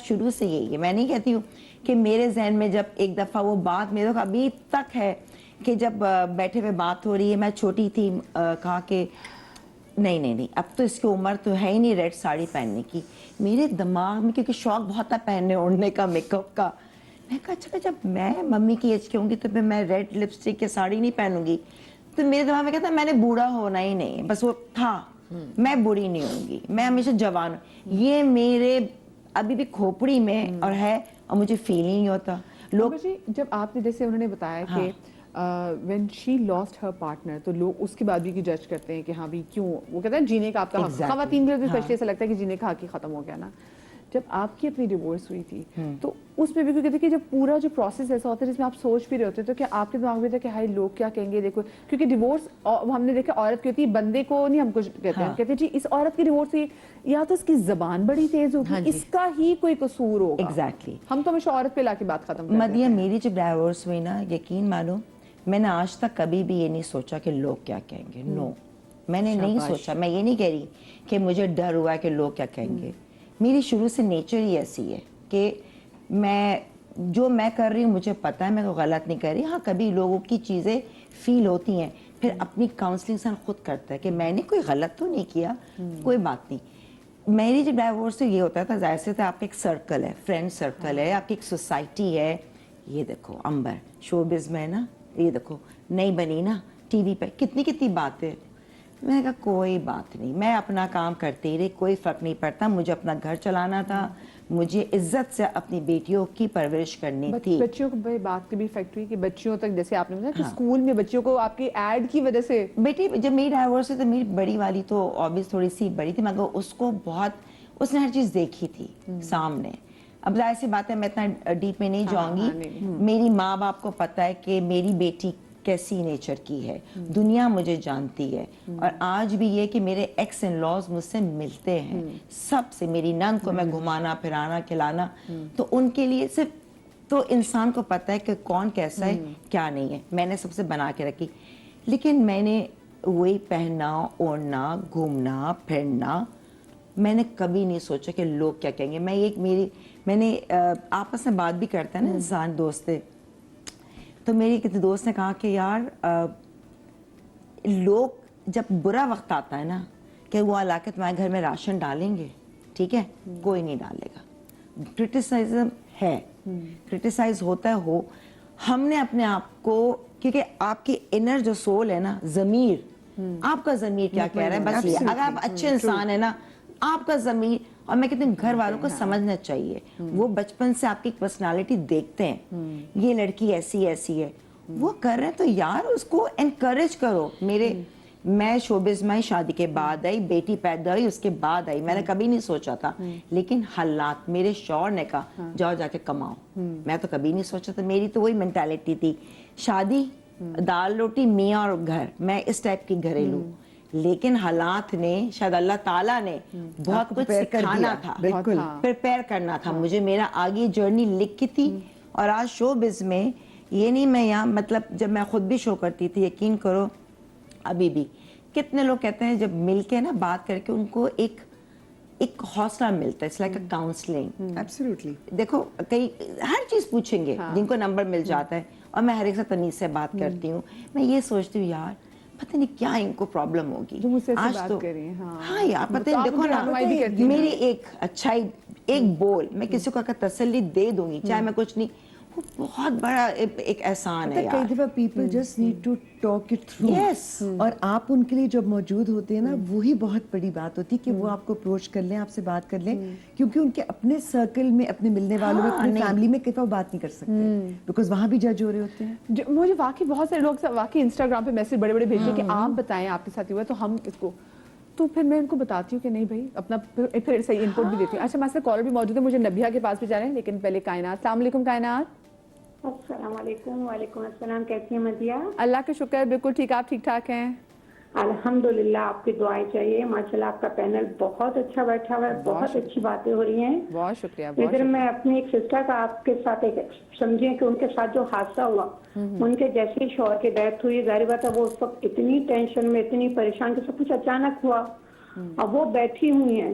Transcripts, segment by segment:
شروع سے یہی ہے. میں نہیں کہتی ہوں کہ میرے ذہن میں جب ایک دفعہ وہ بات میرے کو ابھی تک ہے کہ جب بیٹھے ہوئے بات ہو رہی ہے, میں چھوٹی تھی, کہا کہ نہیں اب تو اس کی عمر تو ہے ہی نہیں ریڈ ساڑی پہننے کی. میرے دماغ میں کیونکہ شوق بہت تھا پہننے اوڑھنے کا, میک اپ کا, میں کہا اچھا جب میں ممی کی ایج کی ہوں گی تو پھر میں ریڈ لپسٹک یا ساڑی نہیں پہنوں گی. تو میرے دماغ میں کہتا میں نے بوڑھا ہونا ہی نہیں, بس وہ تھا, میں بوڑھی نہیں ہوں گی, میں ہمیشہ جوان ہوں. یہ میرے ابھی بھی کھوپڑی میں اور ہے, اور مجھے فیل ہی نہیں ہوتا. لوگ جب آپ نے جیسے انہوں نے بتایا کہ when she lost her partner تو لوگ اس کے بعد بھی جج کرتے ہیں کہ ہاں بھی کیوں, وہ کہتے ہیں جینے کا آپ کا حق, خواتین کے لیے اسپیشلی ایسا لگتا ہے کہ جینے کا حق ہی ختم ہو گیا نا. جب آپ کی اپنی ڈیورس ہوئی تھی تو اس میں بھی کہتے ہیں کہ جب پورا جو پروسیس ایسا ہوتا ہے جس میں آپ سوچ بھی رہے ہوتے ہیں, تو کیا آپ کے دماغ میں تھا کہ ہائی لوگ کیا کہیں گے, دیکھو کیونکہ ڈیورس ہم نے دیکھا عورت کی ہوتی ہے, بندے کو نہیں ہم کچھ کہتے ہیں, کہتے ہیں جی اس عورت کی ڈیورس ہوئی, یا تو اس کی زبان بڑی تیز ہوگی, اس کا ہی کوئی قصور ہوگا. ایگزیکٹلی ہم تو ہمیشہ عورت پہ لا کے بات ختم کر مدیہ, میری جب ڈائیورس ہوئی نا, یقین مانو میں نے آج تک کبھی بھی یہ نہیں سوچا کہ لوگ کیا کہیں گے. نو, میں نے نہیں سوچا. میں یہ نہیں کہہ رہی کہ مجھے ڈر ہوا ہے کہ لوگ کیا کہیں گے. میری شروع سے نیچر ہی ایسی ہے کہ میں جو میں کر رہی ہوں مجھے پتہ ہے میں کوئی غلط نہیں کر رہی. ہاں کبھی لوگوں کی چیزیں فیل ہوتی ہیں, پھر اپنی کاؤنسلنگ انسان خود کرتا ہے کہ میں نے کوئی غلط تو نہیں کیا, کوئی بات نہیں. میری جو ڈائیورس سے یہ ہوتا تھا, ظاہر سے آپ کا ایک سرکل ہے, فرینڈ سرکل ہے, آپ کی ایک سوسائٹی ہے. یہ دیکھو امبر شوبز میں نا, یہ دیکھو نہیں بنی نا ٹی وی پہ, کتنی باتیں. میں نے کہا کوئی بات نہیں, میں اپنا کام کرتی رہی, کوئی فرق نہیں پڑتا. مجھے اپنا گھر چلانا تھا, مجھے عزت سے اپنی بیٹیوں کی پرورش کرنی تھی. بچیوں کو بات کی بھی افیکٹ ہوئی کہ بچیوں تک, جیسے آپ نے بتایا کہ اسکول میں بچیوں کو آپ کی ایڈ کی وجہ سے, بیٹی جب میری ڈائیورس ہوئی تو میری بڑی والی تو آبویس تھوڑی سی بڑی تھی, مگر اس کو بہت, اس نے ہر چیز دیکھی تھی سامنے. اب ظاہر سی بات ہے میں اتنا ڈیپ میں نہیں جاؤں گی. میری ماں باپ کو پتہ ہے کہ میری بیٹی کیسی نیچر کی ہے, دنیا مجھے جانتی ہے. اور آج بھی یہ کہ میرے ایکس ان لاز مجھ سے ملتے ہیں سب سے, میری نند کو میں گھمانا پھرانا کھلانا, تو ان کے لیے صرف تو انسان کو پتہ ہے کہ کون کیسا ہے کیا نہیں ہے. میں نے سب سے بنا کے رکھی, لیکن میں نے وہی پہننا اوڑھنا گھومنا پھرنا, میں نے کبھی نہیں سوچا کہ لوگ کیا کہیں گے. میں نے آپس میں بات بھی کرتا ہے نا انسان, دوست ہے, تو میری کسی دوست نے کہا کہ یار لوگ جب برا وقت آتا ہے نا کہ وہ لا کے تمہارے گھر میں راشن ڈالیں گے, ٹھیک ہے, کوئی نہیں ڈالے گا. کرٹیسائزم ہے, کرٹیسائز ہوتا ہے, ہو. ہم نے اپنے آپ کو, کیونکہ آپ کی انر جو سول ہے نا, ضمیر, آپ کا ضمیر کیا کہہ رہا ہے, بس یہ, اگر آپ اچھے انسان ہیں نا, آپ کا ضمیر, اور میں کہتی ہوں گھر والوں کو سمجھنا چاہیے, وہ بچپن سے آپ کی پرسنالٹی دیکھتے ہیں, یہ لڑکی ایسی ہے, وہ کر رہے ہیں تو یار اس کو انکریج کرو. میں شوبز میں شادی کے بعد آئی, بیٹی پیدا ہوئی اس کے بعد آئی, میں نے کبھی نہیں سوچا تھا, لیکن حالات, میرے شوہر نے کہا جاؤ جا کے کماؤ, میں تو کبھی نہیں سوچا تھا. میری تو وہی مینٹیلٹی تھی, شادی دال روٹی میاں اور گھر, میں اس ٹائپ کی گھریلو. لیکن حالات نے, شاید اللہ تعالیٰ نے بہت کچھ سکھانا تھا, پریپیئر کرنا تھا مجھے, میرا آگے جرنی لکھی تھی. اور آج شوبز میں یہ نہیں, میں یہاں مطلب جب میں خود بھی شو کرتی تھی, یقین کرو ابھی بھی کتنے لوگ کہتے ہیں جب مل کے نا بات کر کے ان کو ایک حوصلہ ملتا ہے, it's like a counselling. Absolutely. دیکھو کئی ہر چیز پوچھیں گے جن کو نمبر مل جاتا ہے, اور میں ہر ایک سے تمیز سے بات کرتی ہوں. میں یہ سوچتی ہوں یار پتہ نہیں کیا ان کو پرابلم ہوگی آج تو. ہاں یار پتہ نہیں, دیکھو نا میری ایک اچھائی, ایک بول میں کسی کو اگر تسلی دے دوں گی, چاہے میں کچھ نہیں, وہ بہت بڑا ایک احسان ہے. کئی دفعہ people just need to talk it through, اور آپ ان کے لیے جب موجود ہوتے ہیں نا, وہی بہت بڑی بات ہوتی ہے کہ وہ آپ کو اپروچ کر لیں, آپ سے بات کر لیں, کیونکہ ان کے اپنے سرکل میں, اپنے ملنے والوں میں, اپنی فیملی میں کئی دفعہ بات نہیں کر سکتے, بیکاز وہاں بھی جج ہو رہے ہوتے ہیں. مجھے واقعی بہت سارے لوگ واقعی انسٹاگرام پہ میسج بڑے بھیجتے ہیں کہ آپ بتائیں آپ کے ساتھ ہوا ہے تو ہم اس کو, تو پھر میں ان کو بتاتی ہوں کہ نہیں بھائی اپنا پھر صحیح انپٹ بھی دیتی ہوں. اچھا ہمارے ساتھ کالر بھی موجود ہے, مجھے نبیہ کے پاس بھی جانا ہے, لیکن پہلے کائنات. السلام علیکم کائنات. السلام علیکم. وعلیکم السلام. کیسی ہیں مدیہ؟ اللہ کا شکر, بالکل ٹھیک. آپ ٹھیک ٹھاک ہیں؟ الحمدللہ, آپ کی دعائیں چاہیے. ماشاءاللہ آپ کا پینل بہت اچھا بیٹھا ہوا ہے, بہت اچھی باتیں ہو رہی ہیں. بہت شکریہ. ادھر میں اپنی ایک سسٹر کا آپ کے ساتھ ایک سمجھیں کہ ان کے ساتھ جو حادثہ ہوا, ان کے جیسے ہی شوہر کی ڈیتھ ہوئی, ظاہر بات ہے وہ اس وقت اتنی ٹینشن میں, اتنی پریشان کہ سب کچھ اچانک ہوا. اب وہ بیٹھی ہوئی ہیں,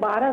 12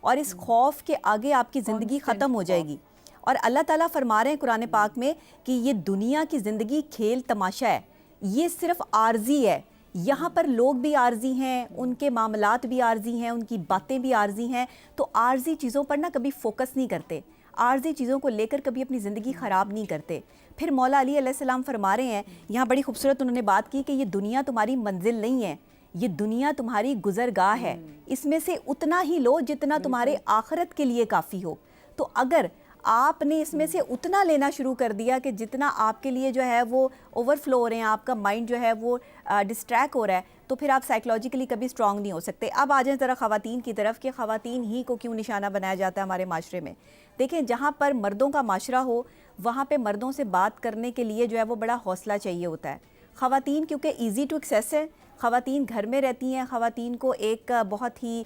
اور اس خوف کے آگے آپ کی زندگی ختم ہو جائے گی. اور اللہ تعالیٰ فرما رہے ہیں قرآن پاک میں کہ یہ دنیا کی زندگی کھیل تماشا ہے, یہ صرف عارضی ہے. یہاں پر لوگ بھی عارضی ہیں, ان کے معاملات بھی عارضی ہیں, ان کی باتیں بھی عارضی ہیں. تو عارضی چیزوں پر نا کبھی فوکس نہیں کرتے, عارضی چیزوں کو لے کر کبھی اپنی زندگی خراب نہیں کرتے. پھر مولا علی علیہ السلام فرما رہے ہیں, یہاں بڑی خوبصورت انہوں نے بات کی کہ یہ دنیا تمہاری منزل نہیں ہے, یہ دنیا تمہاری گزرگاہ ہے, اس میں سے اتنا ہی لو جتنا تمہارے آخرت کے لیے کافی ہو. تو اگر آپ نے اس میں سے اتنا لینا شروع کر دیا کہ جتنا آپ کے لیے جو ہے وہ اوور فلو ہو رہے ہیں, آپ کا مائنڈ جو ہے وہ ڈسٹریکٹ ہو رہا ہے, تو پھر آپ سائیکلوجیکلی کبھی سٹرونگ نہیں ہو سکتے. اب آ جائیں ذرا خواتین کی طرف کہ خواتین ہی کو کیوں نشانہ بنایا جاتا ہے ہمارے معاشرے میں. دیکھیں, جہاں پر مردوں کا معاشرہ ہو وہاں پہ مردوں سے بات کرنے کے لیے جو ہے وہ بڑا حوصلہ چاہیے ہوتا ہے. خواتین کیونکہ ایزی ٹو ایکسیس ہے, خواتین گھر میں رہتی ہیں, خواتین کو ایک بہت ہی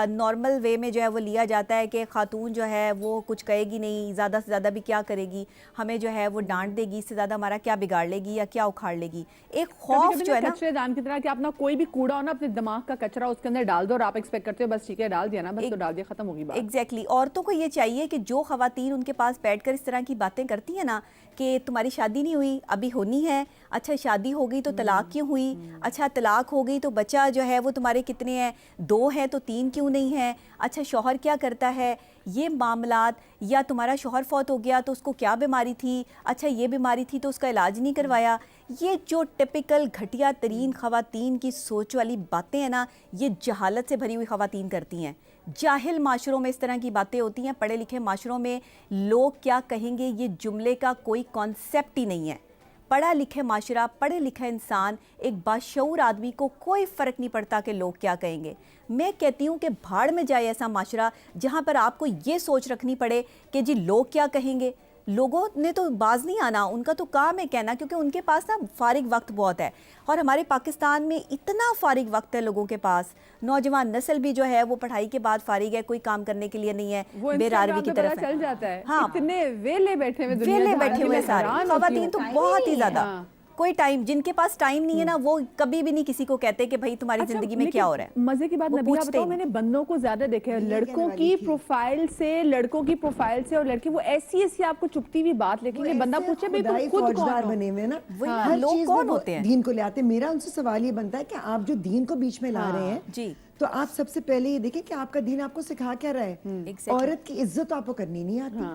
نارمل وے میں جو ہے وہ لیا جاتا ہے کہ خاتون جو ہے وہ کچھ کہے گی نہیں, زیادہ سے زیادہ بھی کیا کرے گی, ہمیں جو ہے وہ ڈانٹ دے گی, اس سے زیادہ ہمارا کیا بگاڑ لے گی یا کیا اکھاڑ لے گی. ایک خوف جو ہے نا کچرے دان کی طرح کہ اپنا کوئی بھی کوڑا ہو نا اپنے دماغ کا کچرا اس کے اندر ڈال دو اور آپ ایکسپیکٹ کرتے ہو بس ٹھیک ہے ڈال دیا نا, بس تو ڈال دیا, ختم ہوگی بات. ایگزیکٹلی. عورتوں کو یہ چاہیے کہ جو خواتین ان کے پاس بیٹھ کر اس طرح کی باتیں کرتی ہیں نا کہ تمہاری شادی نہیں ہوئی, ابھی ہونی ہے, اچھا شادی ہو گئی تو طلاق کیوں ہوئی, اچھا طلاق ہو گئی تو بچہ جو ہے وہ تمہارے کتنے ہیں, 2 ہیں تو 3 کیوں نہیں ہیں, اچھا شوہر کیا کرتا ہے, یہ معاملات, یا تمہارا شوہر فوت ہو گیا تو اس کو کیا بیماری تھی, اچھا یہ بیماری تھی تو اس کا علاج نہیں کروایا. یہ جو ٹپیکل گھٹیا ترین خواتین کی سوچ والی باتیں ہیں نا, یہ جہالت سے بھری ہوئی خواتین کرتی ہیں. جاہل معاشروں میں اس طرح کی باتیں ہوتی ہیں, پڑھے لکھے معاشروں میں لوگ کیا کہیں گے یہ جملے کا کوئی کانسیپٹ ہی نہیں ہے. پڑھا لکھے معاشرہ, پڑھے لکھا انسان, ایک باشعور آدمی کو کوئی فرق نہیں پڑتا کہ لوگ کیا کہیں گے. میں کہتی ہوں کہ بھاڑ میں جائے ایسا معاشرہ جہاں پر آپ کو یہ سوچ رکھنی پڑے کہ جی لوگ کیا کہیں گے. لوگوں نے تو باز نہیں آنا, ان کا تو کام ہے کہنا, کیونکہ ان کے پاس نا فارغ وقت بہت ہے. اور ہمارے پاکستان میں اتنا فارغ وقت ہے لوگوں کے پاس, نوجوان نسل بھی جو ہے وہ پڑھائی کے بعد فارغ ہے, کوئی کام کرنے کے لیے نہیں ہے, بے راروی کی طرف ہے. چل جاتا ہے, ہاں, اتنے ویلے بیٹھے ہوئے سارے خواتین تو بہت ہی زیادہ. کوئی ٹائم, جن کے پاس ٹائم نہیں ہے نا وہ کبھی بھی نہیں کسی کو کہتے کہ بھائی تمہاری زندگی میں کیا ہو رہا ہے. مزے کی بات نبیہ بتاؤ, میں نے بندوں کو زیادہ دیکھا ہے لڑکوں کی پروفائل سے اور لڑکی وہ ایسی آپ کو چپتی ہوئی بات لکھیں گے, بندہ پوچھے بھائی تم خود کون ہو, بنے ہوئے نا, ہر لوگ کون ہوتے ہیں, دین کو لے آتے. میرا ان سے سوال یہ بنتا ہے کہ آپ جو دین کو بیچ میں لا رہے ہیں جی, تو آپ سب سے پہلے یہ دیکھیں کہ آپ کا دین آپ کو سکھا کیا رہا ہے. عورت کی عزت آپ کو کرنی نہیں آتی,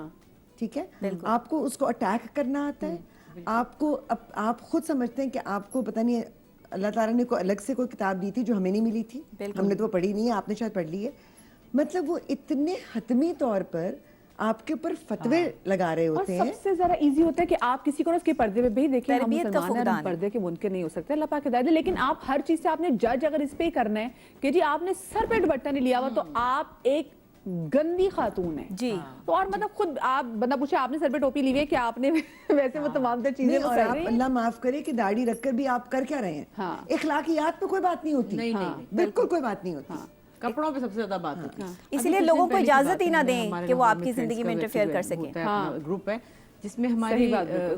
ٹھیک ہے, آپ کو اس کو اٹیک کرنا آتا ہے. آپ خود سمجھتے ہیں کہ آپ کو پتہ نہیں اللہ تعالیٰ نے کوئی الگ سے کوئی کتاب دی تھی جو ہمیں نہیں ملی تھی, ہم نے تو وہ پڑھی نہیں ہے, آپ نے شاید پڑھ لی ہے. مطلب وہ اتنے حتمی طور پر آپ کے اوپر فتوے لگا رہے ہوتے ہیں. اور سب سے زیادہ ایزی ہوتا ہے کہ آپ کسی کو اس کے پردے پہ بھی دیکھیں, ہم مسلمان ہیں, پردے کے منکر نہیں ہو سکتے, اللہ پاک ہدایت دے, لیکن آپ ہر چیز سے آپ نے جج اگر اس پہ ہی کرنا ہے کہ جی آپ نے سر پہ دوپٹہ نہیں لیا ہوا تو آپ ایک گندی خاتون ہے جی. تو اور مطلب خود آپ بندہ پوچھے آپ نے سر پہ ٹوپی لی ہوئی ہے کہ آپ نے ویسے وہ تمام تر چیزیں اور آپ اللہ معاف کرے کہ داڑھی رکھ کر بھی آپ کر کیا رہے ہیں, اخلاقیات پہ کوئی بات نہیں ہوتی, بالکل کوئی بات نہیں ہوتی, کپڑوں پہ سب سے زیادہ بات ہوتی ہے. اس لیے لوگوں کو اجازت ہی نہ دیں کہ وہ آپ کی زندگی میں انٹرفیئر کر سکیں. گروپ ہے جس میں ہماری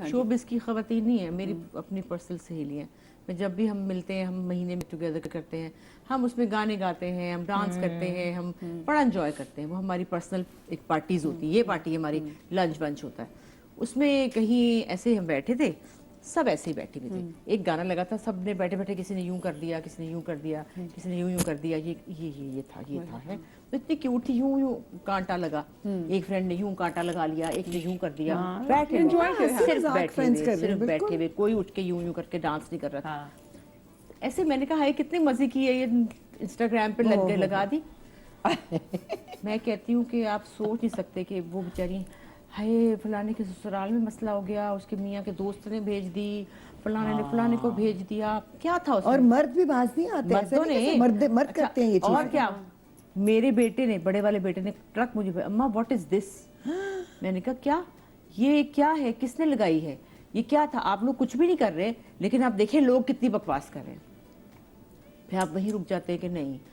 شوبز کی خواتین نہیں ہیں, میری اپنی پرسنل سہیلی ہیں. جب بھی ہم ملتے ہیں, ہم مہینے میں ٹوگیدر کرتے ہیں, ہم اس میں گانے گاتے ہیں, ہم ڈانس کرتے ہیں, ہم بڑا انجوائے کرتے ہیں. وہ ہماری پرسنل ایک پارٹیز ہوتی ہیں, یہ پارٹی ہماری لنچ ونچ ہوتا ہے. اس میں کہیں ایسے ہم بیٹھے تھے, سب ایسے ہی بیٹھے ہوئے تھے, ایک گانا لگا تھا, سب نے بیٹھے بیٹھے کسی نے یوں کر دیا, کسی نے یوں کر دیا, کسی نے یوں کر دیا, یہ تھا ہے. اتنی کیوٹ تھی, یوں کانٹا لگا, ایک فرینڈ نے یوں کانٹا لگا لیا, ایک نے یوں کر دیا, بیٹھے صرف بیٹھے ہوئے, کوئی اٹھ کے یوں کر کے ڈانس نہیں کر رہا تھا. ایسے میں نے کہا ہے کتنے مزے کی ہے, یہ انسٹاگرام پہ لگا دی. میں کہتی ہوں کہ آپ سوچ نہیں سکتے کہ وہ بیچاری ہائے فلانے کے سسرال میں مسئلہ ہو گیا, اس کے میاں کے دوست نے بھیج دی, فلانے نے فلانے کو بھیج دیا, کیا تھا اس میں. اور مرد بھی باز نہیں آتے, مردوں نے مرد کرتے ہیں یہ چیز. اور کیا, میرے بیٹے نے, بڑے والے بیٹے نے ٹرک مجھے, اماں واٹ از دس. میں نے کہا کیا, یہ کیا ہے, کس نے لگائی ہے, یہ کیا تھا. آپ لوگ کچھ بھی نہیں کر رہے, لیکن آپ دیکھیں لوگ کتنی بکواس کر رہے ہیں. پھر آپ وہیں رک جاتے ہیں کہ نہیں